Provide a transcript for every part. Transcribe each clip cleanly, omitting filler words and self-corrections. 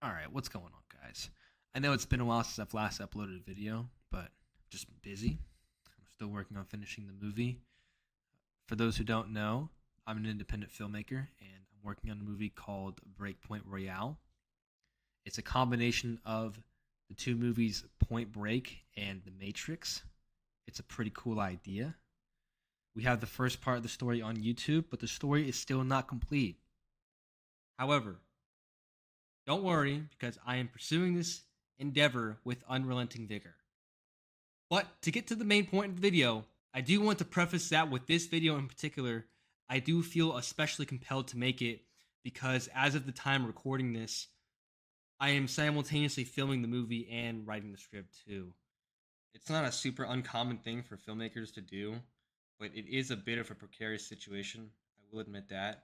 Alright, what's going on, guys? I know it's been a while since I've last uploaded a video, but I'm just busy. I'm still working on finishing the movie. For those who don't know, I'm an independent filmmaker, and I'm working on a movie called Breakpoint Royale. It's a combination of the two movies Point Break and The Matrix. It's a pretty cool idea. We have the first part of the story on YouTube, but the story is still not complete. However, don't worry, because I am pursuing this endeavor with unrelenting vigor. But to get to the main point of the video, I do want to preface that with this video in particular, I do feel especially compelled to make it because as of the time recording this, I am simultaneously filming the movie and writing the script too. It's not a super uncommon thing for filmmakers to do, but it is a bit of a precarious situation. I will admit that.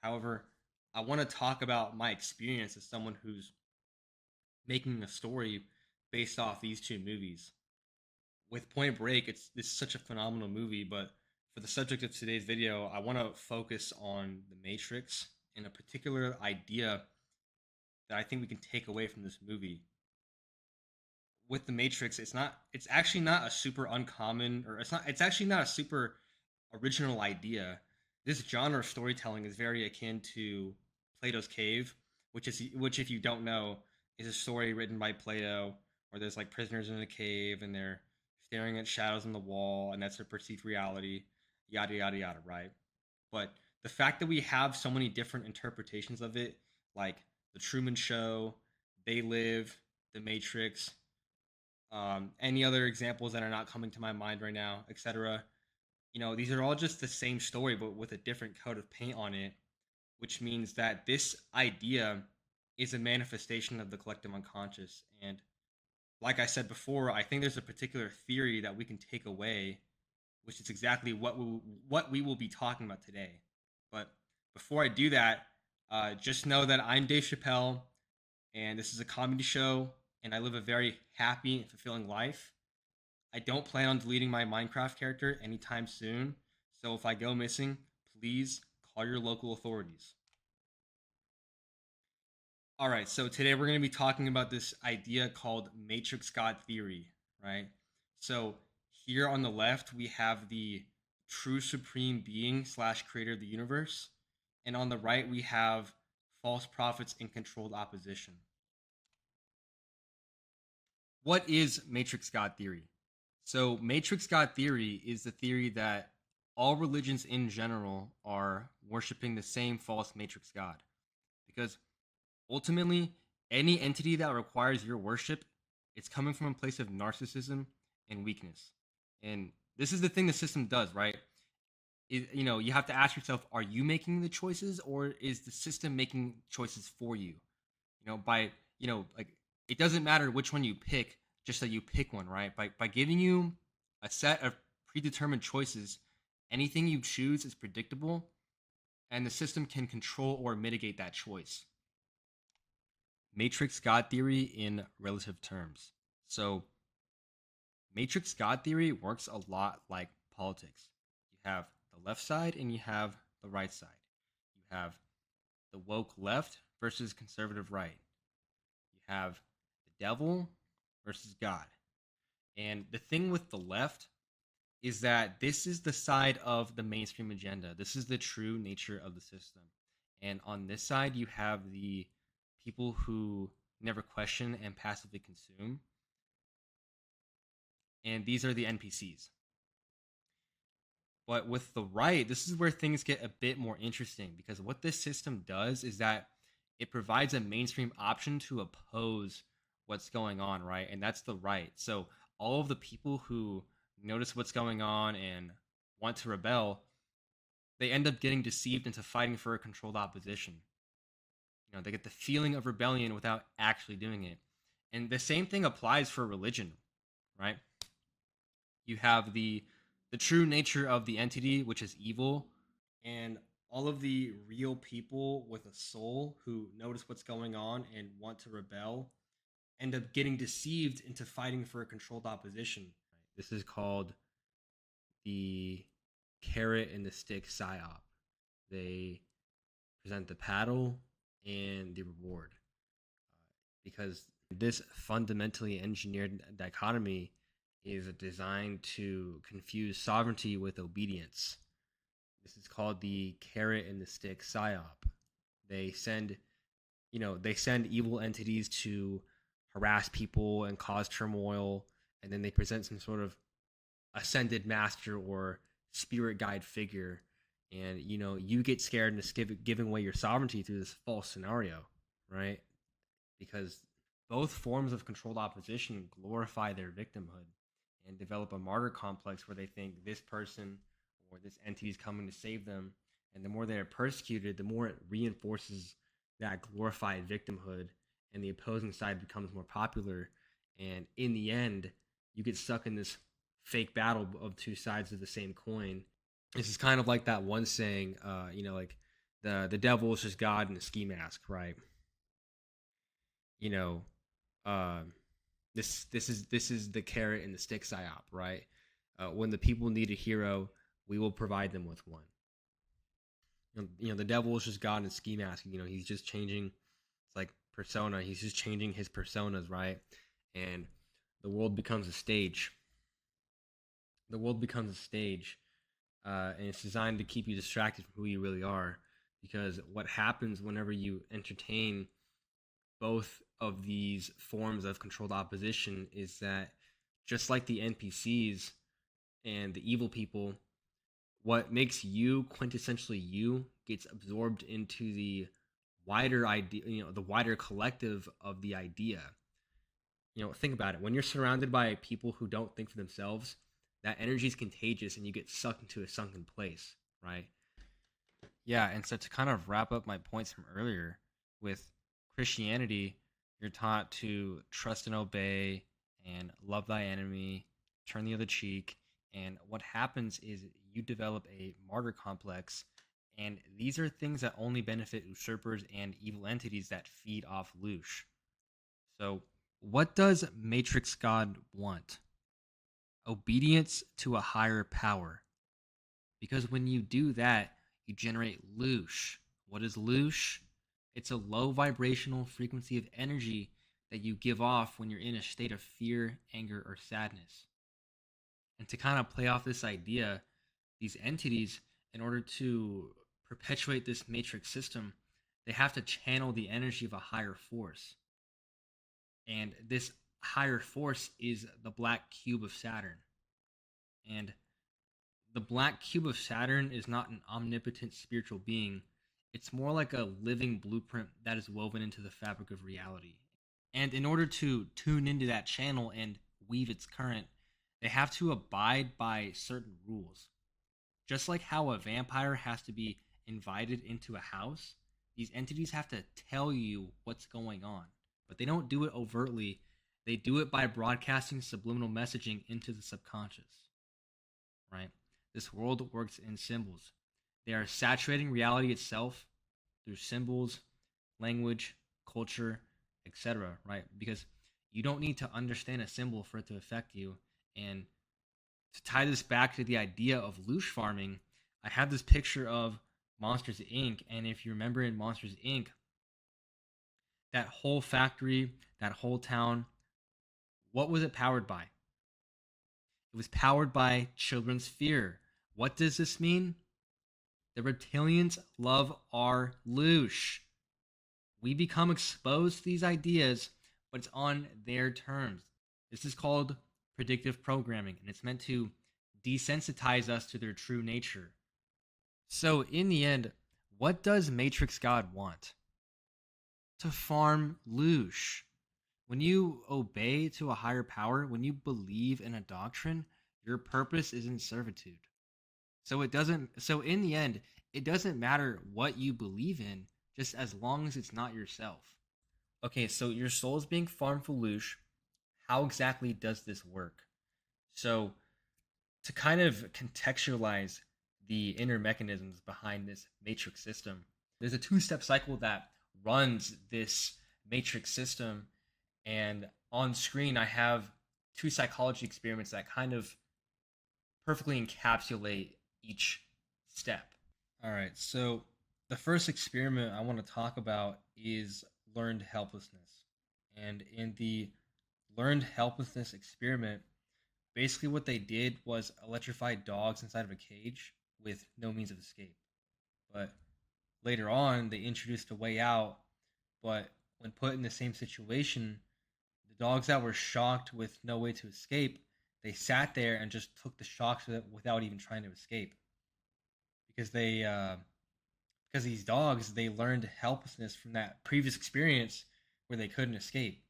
However, I want to talk about my experience as someone who's making a story based off these two movies. With Point Break, it's such a phenomenal movie, but for the subject of today's video, I want to focus on The Matrix and a particular idea that I think we can take away from this movie. With The Matrix, it's actually not a super uncommon or it's actually not a super original idea. This genre of storytelling is very akin to Plato's Cave, which if you don't know is a story written by Plato where there's like prisoners in a cave and they're staring at shadows on the wall and that's their perceived reality, yada yada yada, right? But the fact that we have so many different interpretations of it, like the Truman Show, They Live, The Matrix, any other examples that are not coming to my mind right now, etc. These are all just the same story, but with a different coat of paint on it, which means that this idea is a manifestation of the collective unconscious. And like I said before, I think there's a particular theory that we can take away, which is exactly what we will be talking about today. But before I do that, just know that I'm Dave Chappelle, and this is a comedy show, and I live a very happy and fulfilling life. I don't plan on deleting my Minecraft character anytime soon, so if I go missing, please call your local authorities. All right, so today we're going to be talking about this idea called Matrix God theory, right? So here on the left, we have the true supreme being slash creator of the universe, and on the right, we have false prophets in controlled opposition. What is Matrix God theory? So, Matrix God theory is the theory that all religions in general are worshiping the same false Matrix God. Because ultimately, any entity that requires your worship, it's coming from a place of narcissism and weakness. And this is the thing the system does, right? You have to ask yourself, are you making the choices or is the system making choices for you? By, like, it doesn't matter which one you pick, just that you pick one, right? By giving you a set of predetermined choices, anything you choose is predictable and the system can control or mitigate that choice. Matrix God theory in relative terms. So, Matrix God theory works a lot like politics. You have the left side and you have the right side. You have the woke left versus conservative right. You have the devil versus God. And the thing with the left is that this is the side of the mainstream agenda. This is the true nature of the system. And on this side, you have the people who never question and passively consume. And these are the NPCs. But with the right, this is where things get a bit more interesting because what this system does is that it provides a mainstream option to oppose what's going on, right? And that's the right. So all of the people who notice what's going on and want to rebel, they end up getting deceived into fighting for a controlled opposition. They get the feeling of rebellion without actually doing it. And the same thing applies for religion, right? You have the true nature of the entity, which is evil, and all of the real people with a soul who notice what's going on and want to rebel end up getting deceived into fighting for a controlled opposition. This is called the carrot and the stick psyop. They present the paddle and the reward. because this fundamentally engineered dichotomy is designed to confuse sovereignty with obedience. This is called the carrot and the stick psyop. They send, they send evil entities to harass people and cause turmoil, and then they present some sort of ascended master or spirit guide figure, and you get scared and it's giving away your sovereignty through this false scenario, right? Because both forms of controlled opposition glorify their victimhood and develop a martyr complex where they think this person or this entity is coming to save them. And the more they are persecuted, the more it reinforces that glorified victimhood, and the opposing side becomes more popular. And in the end, you get stuck in this fake battle of two sides of the same coin. This is kind of like that one saying, like the devil is just God in a ski mask, right? you know, um, this is the carrot and the stick psyop, right? When the people need a hero, we will provide them with one. The devil is just God in ski mask. He's just changing. It's like persona. He's just changing his personas, right? And the world becomes a stage. The world becomes a stage, and it's designed to keep you distracted from who you really are. Because what happens whenever you entertain both of these forms of controlled opposition is that, just like the NPCs and the evil people, what makes you quintessentially you gets absorbed into the wider idea, the wider collective of the idea. Think about it. When you're surrounded by people who don't think for themselves, that energy is contagious and you get sucked into a sunken place, right? Yeah, and so to kind of wrap up my points from earlier, with Christianity, you're taught to trust and obey and love thy enemy, turn the other cheek. And what happens is you develop a martyr complex. And these are things that only benefit usurpers and evil entities that feed off Loosh. So, what does Matrix God want? Obedience to a higher power. Because when you do that, you generate Loosh. What is Loosh? It's a low vibrational frequency of energy that you give off when you're in a state of fear, anger, or sadness. And to kind of play off this idea, these entities, in order to perpetuate this matrix system, they have to channel the energy of a higher force. And this higher force is the black cube of Saturn. And the black cube of Saturn is not an omnipotent spiritual being. It's more like a living blueprint that is woven into the fabric of reality. And in order to tune into that channel and weave its current, they have to abide by certain rules. Just like how a vampire has to be invited into a house, these entities have to tell you what's going on. But they don't do it overtly, they do it by broadcasting subliminal messaging into the subconscious. Right? This world works in symbols. They are saturating reality itself through symbols, language, culture, etc. Right? Because you don't need to understand a symbol for it to affect you. And to tie this back to the idea of loosh farming, I have this picture of Monsters Inc. And if you remember in Monsters Inc., that whole factory, that whole town, what was it powered by? It was powered by children's fear. What does this mean? The reptilians love our loosh. We become exposed to these ideas, but it's on their terms. This is called predictive programming, and it's meant to desensitize us to their true nature. So, in the end, what does Matrix God want? To farm loosh. When you obey to a higher power, when you believe in a doctrine, your purpose is in servitude. So in the end, it doesn't matter what you believe in, just as long as it's not yourself. Okay, so your soul is being farmed for loosh. How exactly does this work? So, to kind of contextualize the inner mechanisms behind this matrix system, there's a two-step cycle that runs this matrix system. And on screen, I have two psychology experiments that kind of perfectly encapsulate each step. All right, so the first experiment I want to talk about is learned helplessness. And in the learned helplessness experiment, basically what they did was electrify dogs inside of a cage with no means of escape. But later on, they introduced a way out, but when put in the same situation, the dogs that were shocked with no way to escape, they sat there and just took the shocks without even trying to escape because because these dogs they learned helplessness from that previous experience where they couldn't escape.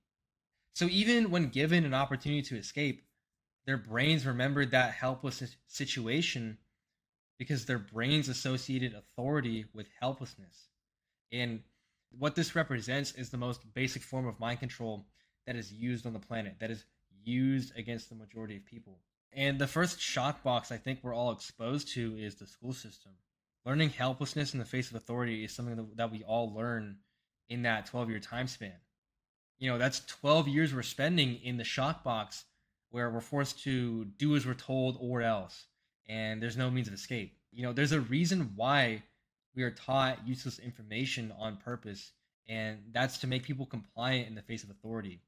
So even when given an opportunity to escape, their brains remembered that helpless situation because their brains associated authority with helplessness. And what this represents is the most basic form of mind control that is used on the planet, that is used against the majority of people. And the first shock box I think we're all exposed to is the school system. Learning helplessness in the face of authority is something that we all learn in that 12-year time span. That's 12 years we're spending in the shock box where we're forced to do as we're told or else. And there's no means of escape. There's a reason why we are taught useless information on purpose, and that's to make people compliant in the face of authority.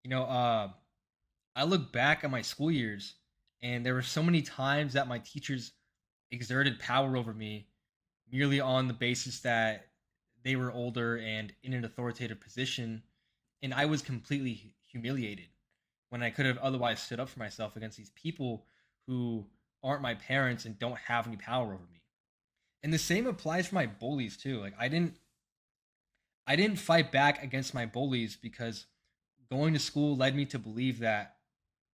You know, uh, I look back at my school years, and there were so many times that my teachers exerted power over me merely on the basis that they were older and in an authoritative position, and I was completely humiliated when I could have otherwise stood up for myself against these people who aren't my parents and don't have any power over me. And the same applies for my bullies too. Like I didn't fight back against my bullies because going to school led me to believe that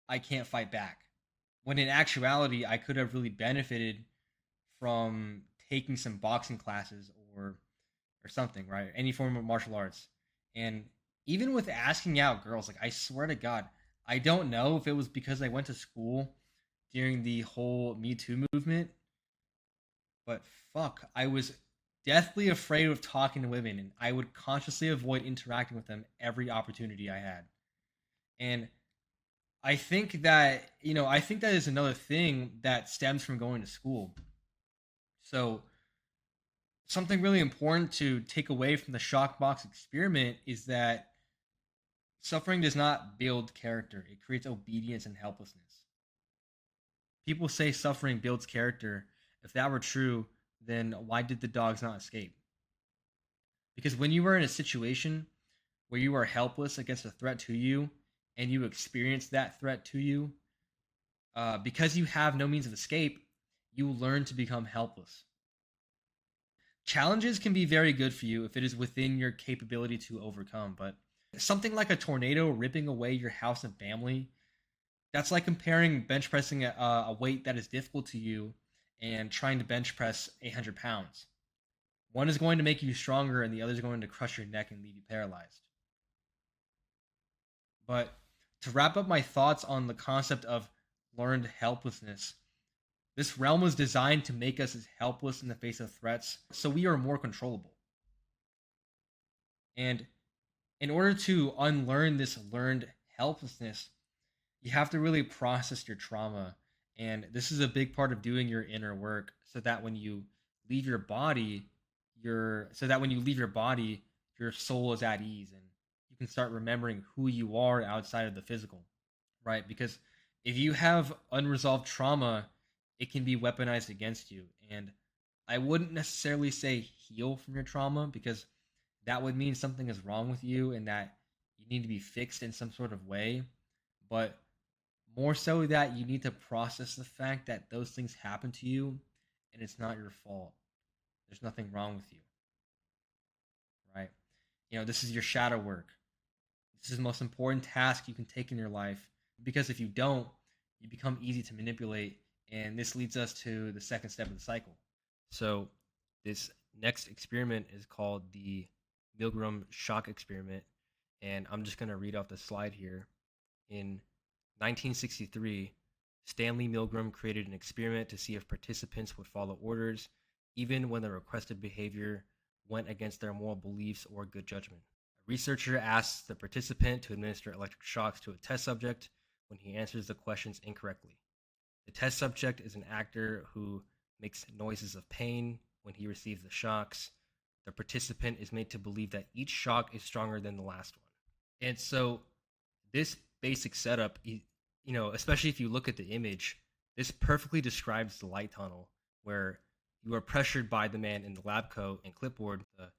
I can't fight back. When in actuality, I could have really benefited from taking some boxing classes or something, right? Any form of martial arts. And even with asking out girls, like I swear to God, I don't know if it was because I went to school during the whole Me Too movement, but fuck, I was deathly afraid of talking to women and I would consciously avoid interacting with them every opportunity I had. And I think that is another thing that stems from going to school. So, something really important to take away from the shock box experiment is that suffering does not build character, it creates obedience and helplessness. People say suffering builds character. If that were true, then why did the dogs not escape? Because when you are in a situation where you are helpless against a threat to you and you experience that threat to you, because you have no means of escape, you learn to become helpless. Challenges can be very good for you if it is within your capability to overcome, but something like a tornado ripping away your house and family, that's like comparing bench pressing a weight that is difficult to you and trying to bench press 800 pounds. One is going to make you stronger, and the other is going to crush your neck and leave you paralyzed. But to wrap up my thoughts on the concept of learned helplessness, this realm was designed to make us as helpless in the face of threats, so we are more controllable. And in order to unlearn this learned helplessness, you have to really process your trauma. And this is a big part of doing your inner work so that when you leave your body, your soul is at ease and you can start remembering who you are outside of the physical, right? Because if you have unresolved trauma, it can be weaponized against you. And I wouldn't necessarily say heal from your trauma because that would mean something is wrong with you and that you need to be fixed in some sort of way. But more so that you need to process the fact that those things happen to you and it's not your fault. There's nothing wrong with you, right? This is your shadow work. This is the most important task you can take in your life because if you don't, you become easy to manipulate. And this leads us to the second step of the cycle. So, this next experiment is called the Milgram shock experiment. And I'm just going to read off the slide here. In 1963, Stanley Milgram created an experiment to see if participants would follow orders, even when the requested behavior went against their moral beliefs or good judgment. A researcher asks the participant to administer electric shocks to a test subject when he answers the questions incorrectly. The test subject is an actor who makes noises of pain when he receives the shocks. The participant is made to believe that each shock is stronger than the last one. And so this basic setup, especially if you look at the image, this perfectly describes the light tunnel where you are pressured by the man in the lab coat and clipboard, the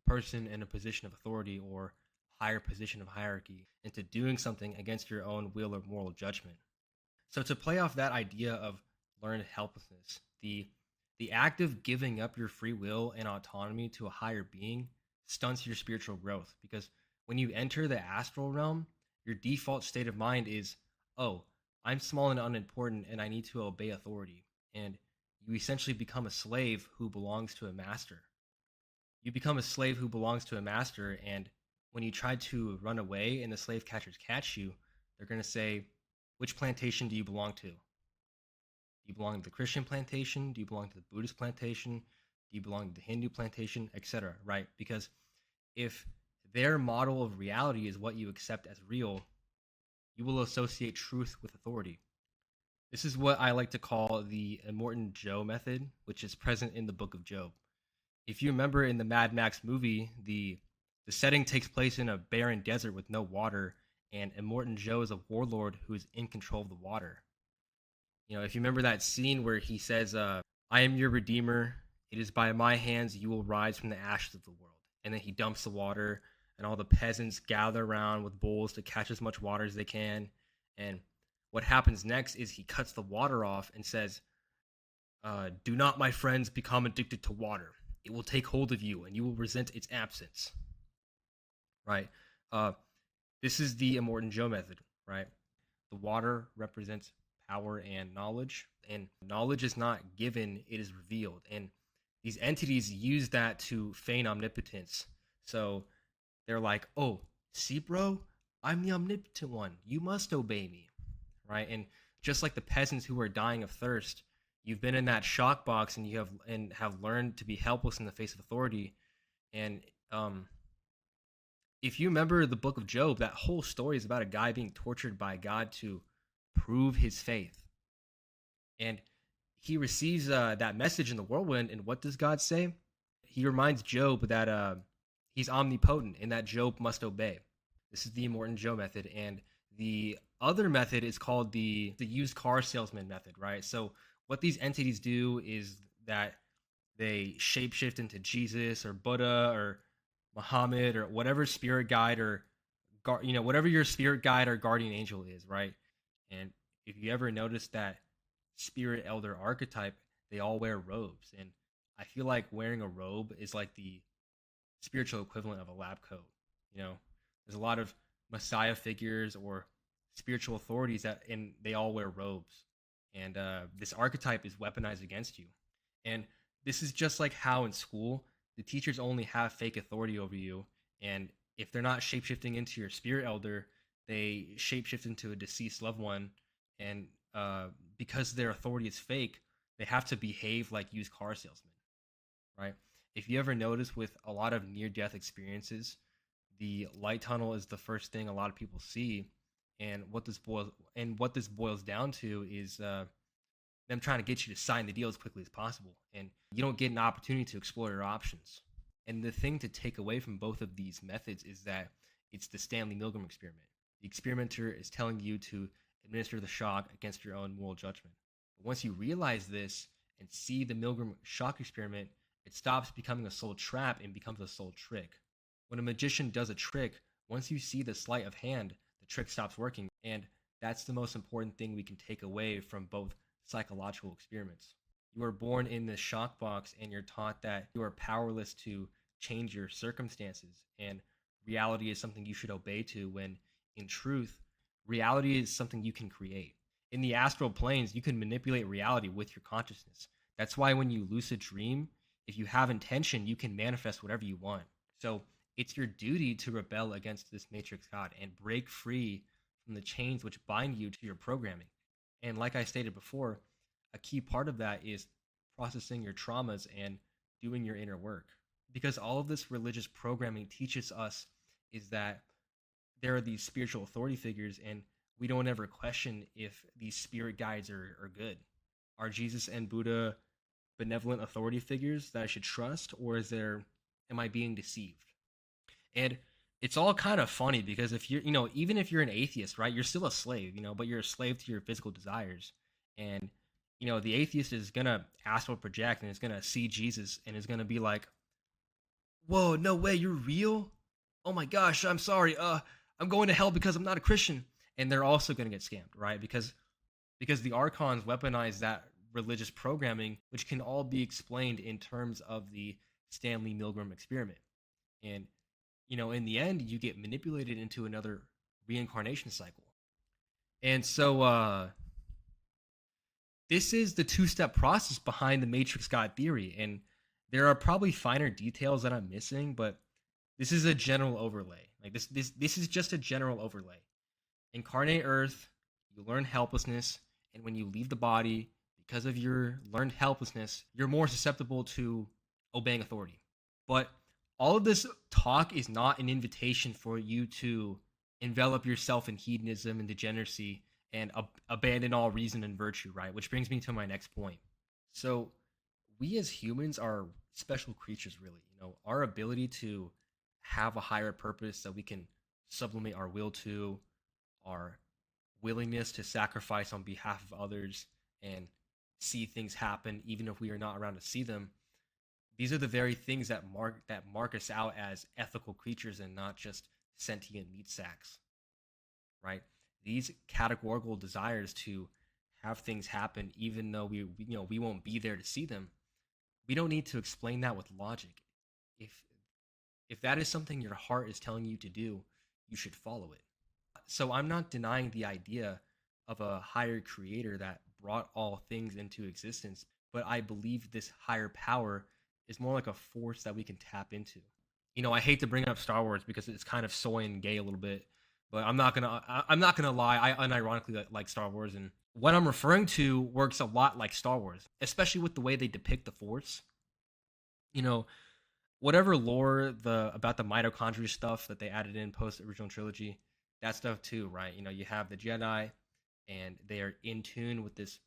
person in a position of authority or higher position of hierarchy, into doing something against your own will or moral judgment. So to play off that idea of learned helplessness, the act of giving up your free will and autonomy to a higher being stunts your spiritual growth, because when you enter the astral realm, your default state of mind is, oh, I'm small and unimportant and I need to obey authority. And you essentially become a slave who belongs to a master. You become a slave who belongs to a master, and when you try to run away and the slave catchers catch you, they're going to say, which plantation do you belong to? Do you belong to the Christian plantation? Do you belong to the Buddhist plantation? Do you belong to the Hindu plantation, etc.? Right? Because if their model of reality is what you accept as real, you will associate truth with authority. This is what I like to call the Immortan Joe method, which is present in the book of Job. If you remember in the Mad Max movie, the setting takes place in a barren desert with no water, and Immortan Joe is a warlord who is in control of the water. If you remember that scene where he says, "I am your redeemer. It is by my hands you will rise from the ashes of the world." And then he dumps the water, and all the peasants gather around with bowls to catch as much water as they can. And what happens next is he cuts the water off and says, "Do not, my friends, become addicted to water. It will take hold of you, and you will resent its absence." Right? Uh, this is the Immortan Joe method. Right? The water represents power and knowledge, and knowledge is not given, it is revealed. And these entities use that to feign omnipotence. So they're like, oh, see, bro, I'm the omnipotent one, you must obey me. Right? And just like the peasants who are dying of thirst, you've been in that shock box and have learned to be helpless in the face of authority. And if you remember the book of Job, that whole story is about a guy being tortured by God to prove his faith. And he receives that message in the whirlwind. And what does God say? He reminds Job that he's omnipotent and that Job must obey. This is the Immortan Joe method. And the other method is called the used car salesman method, right? So what these entities do is that they shapeshift into Jesus or Buddha or Muhammad or whatever spirit guide or whatever your spirit guide or guardian angel is, right? And if you ever notice that spirit elder archetype, they all wear robes, and I feel like wearing a robe is like the spiritual equivalent of a lab coat. There's a lot of messiah figures or spiritual authorities and they all wear robes, and this archetype is weaponized against you. And this is just like how in school the teachers only have fake authority over you, and if they're not shapeshifting into your spirit elder, they shapeshift into a deceased loved one, and because their authority is fake, they have to behave like used car salesmen, right? If you ever notice with a lot of near-death experiences, the light tunnel is the first thing a lot of people see, and what this boils down to is them trying to get you to sign the deal as quickly as possible, and you don't get an opportunity to explore your options. And the thing to take away from both of these methods is that it's the Stanley Milgram experiment. The experimenter is telling you to administer the shock against your own moral judgment. But once you realize this and see the Milgram shock experiment, it stops becoming a soul trap and becomes a soul trick. When a magician does a trick, once you see the sleight of hand, the trick stops working. And that's the most important thing we can take away from both psychological experiments. You are born in this shock box and you're taught that you are powerless to change your circumstances, and reality is something you should obey to, when in truth, reality is something you can create. In the astral planes, you can manipulate reality with your consciousness. That's why when you lucid dream, if you have intention, you can manifest whatever you want. So it's your duty to rebel against this matrix God and break free from the chains which bind you to your programming. And like I stated before, a key part of that is processing your traumas and doing your inner work. Because all of this religious programming teaches us is that there are these spiritual authority figures, and we don't ever question if these spirit guides are good. Are Jesus and Buddha benevolent authority figures that I should trust, or am I being deceived? And it's all kind of funny because if you're, even if you're an atheist, right, you're still a slave, but you're a slave to your physical desires. And, the atheist is going to astral project and is going to see Jesus and is going to be like, whoa, no way, you're real? Oh my gosh, I'm sorry. I'm going to hell because I'm not a Christian. And they're also going to get scammed, right? Because the archons weaponize that religious programming, which can all be explained in terms of the Stanley Milgram experiment. And in the end, you get manipulated into another reincarnation cycle. And so this is the two-step process behind the Matrix God theory. And there are probably finer details that I'm missing, but this is a general overlay. Like this is just a general overlay. Incarnate Earth, you learn helplessness, and when you leave the body, because of your learned helplessness, you're more susceptible to obeying authority. But all of this talk is not an invitation for you to envelop yourself in hedonism and degeneracy and abandon all reason and virtue, right? Which brings me to my next point. So, we as humans are special creatures, really. Our ability to have a higher purpose that we can sublimate our will to, our willingness to sacrifice on behalf of others and see things happen even if we are not around to see them. These are the very things that mark us out as ethical creatures and not just sentient meat sacks, right? These categorical desires to have things happen even though we won't be there to see them. We don't need to explain that with logic. If that is something your heart is telling you to do, you should follow it. So I'm not denying the idea of a higher creator that brought all things into existence, but I believe this higher power is more like a force that we can tap into. I hate to bring up Star Wars because it's kind of soy and gay a little bit, but I'm not gonna lie. I unironically like Star Wars, and what I'm referring to works a lot like Star Wars, especially with the way they depict the Force. You know, whatever lore about the mitochondria stuff that they added in post original trilogy, that stuff too, right? You have the Jedi, and they are in tune with this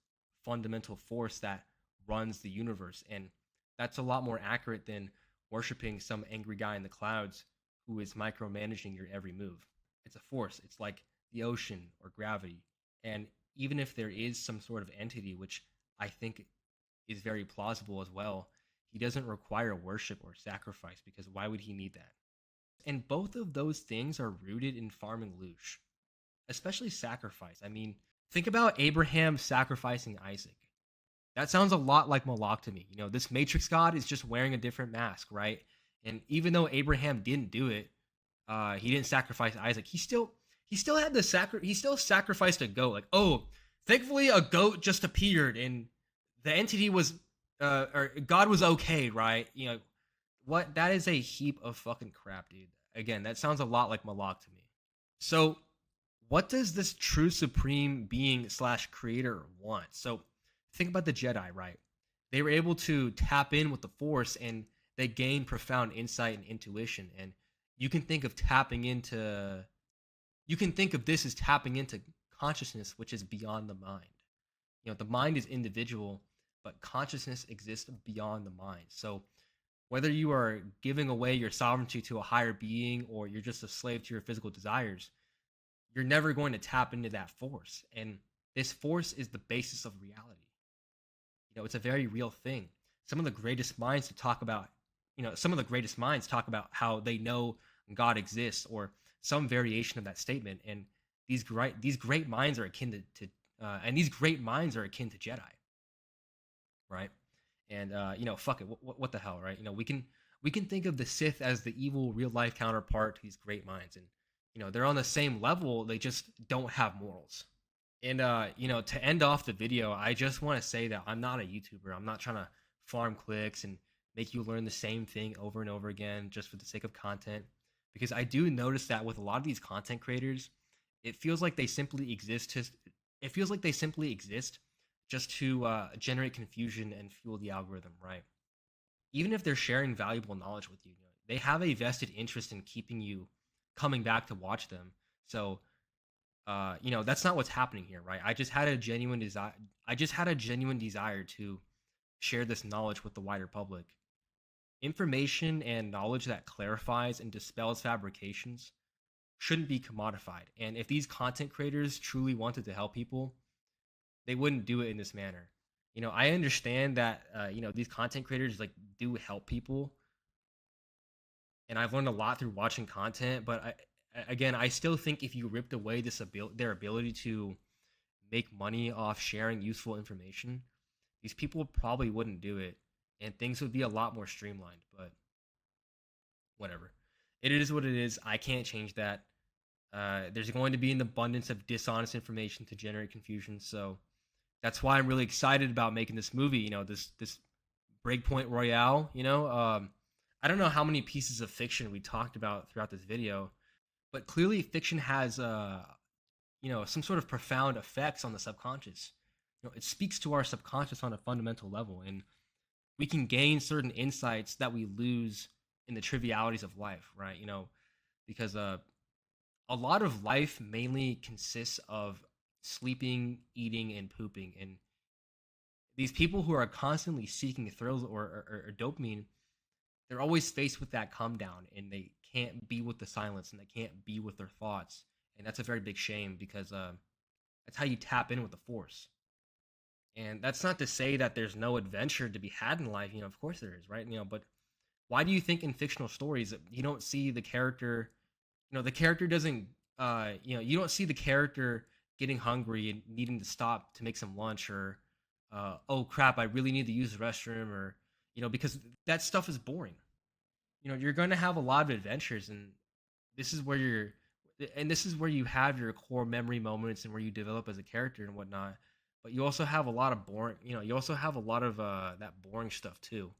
fundamental force that runs the universe, and that's a lot more accurate than worshiping some angry guy in the clouds who is micromanaging your every move. It's a force. It's like the ocean or gravity, and even if there is some sort of entity, which I think is very plausible as well, he doesn't require worship or sacrifice because why would he need that? And both of those things are rooted in farming loosh, especially sacrifice. I mean, think about Abraham sacrificing Isaac. That sounds a lot like Malak to me. This Matrix God is just wearing a different mask, right? And even though Abraham didn't do it, he didn't sacrifice Isaac. He still had he still sacrificed a goat. Like, oh, thankfully a goat just appeared and the entity was or God was okay, right? What? That is a heap of fucking crap, dude. Again, that sounds a lot like Malak to me. So, what does this true supreme being / creator want? So, think about the Jedi, right? They were able to tap in with the Force and they gained profound insight and intuition. And you can think of this as tapping into consciousness, which is beyond the mind. The mind is individual, but consciousness exists beyond the mind. So, whether you are giving away your sovereignty to a higher being or you're just a slave to your physical desires, you're never going to tap into that force. And this force is the basis of reality. It's a very real thing. Some of the greatest minds talk about how they know God exists or some variation of that statement. And these great minds are akin to these great minds are akin to Jedi, right? And fuck it, what the hell, right? We can think of the Sith as the evil real life counterpart to these great minds, and they're on the same level. They just don't have morals. And to end off the video, I just want to say that I'm not a YouTuber. I'm not trying to farm clicks and make you learn the same thing over and over again just for the sake of content. Because I do notice that with a lot of these content creators, it feels like they simply exist just to generate confusion and fuel the algorithm, right? Even if they're sharing valuable knowledge with you, they have a vested interest in keeping you coming back to watch them. So, that's not what's happening here, right? I just had a genuine desire to share this knowledge with the wider public. Information and knowledge that clarifies and dispels fabrications shouldn't be commodified. And if these content creators truly wanted to help people, they wouldn't do it in this manner. I understand that these content creators like do help people, and I've learned a lot through watching content. But again, I still think if you ripped away their ability to make money off sharing useful information, these people probably wouldn't do it, and things would be a lot more streamlined. But whatever, it is what it is. I can't change that. There's going to be an abundance of dishonest information to generate confusion, so that's why I'm really excited about making this movie. This Breakpoint Royale. I don't know how many pieces of fiction we talked about throughout this video, but clearly fiction has some sort of profound effects on the subconscious. It speaks to our subconscious on a fundamental level, and we can gain certain insights that we lose in the trivialities of life, right? Because a lot of life mainly consists of sleeping, eating, and pooping. And these people who are constantly seeking thrills or dopamine, they're always faced with that come down, and they can't be with the silence, and they can't be with their thoughts. And that's a very big shame, because that's how you tap in with the force. And that's not to say that there's no adventure to be had in life. Of course there is, right? But why do you think in fictional stories you don't see the character? The character doesn't. You don't see the character getting hungry and needing to stop to make some lunch, or oh crap, I really need to use the restroom, or because that stuff is boring. You're going to have a lot of adventures, and this is where you have your core memory moments and where you develop as a character and whatnot. But you also have a lot of boring. You also have a lot of that boring stuff too.